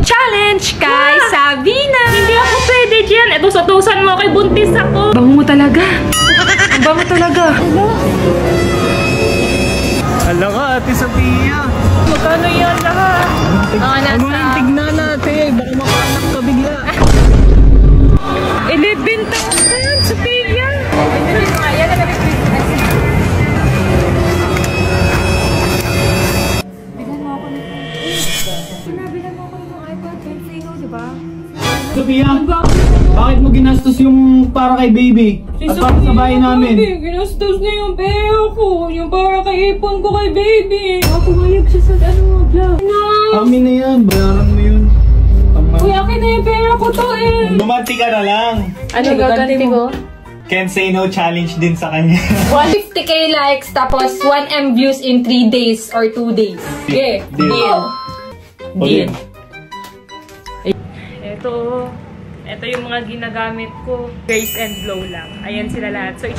challenge kay Sabina. Hindi ako pwede dyan. Ito, satusan mo kay buntis ako. Bango mo talaga. Ang bango talaga. Hala ka, Ate Sophia. Magkano yan lahat? Ano yung tignan natin? Baka makaanak ka bigla. 11,000, Sophia. Sophia, bakit mo ginastos yung para kay baby? At para sa bahay namin? Ginastos niya yung pera ko. Yung para kay ipon ko kay baby. Pumayag siya sa vlog. Amin na yan, bayaran mo yun. Uy, akin na yung pera ko to eh. Lumanti ka na lang. Ano gaganti ko? Can't say no challenge din sa kanya. 150k likes tapos 1M views in 3 days or 2 days. Okay, deal. Deal. Ito yung mga ginagamit ko. Grace and Glow lang. Ayan sila lahat. So,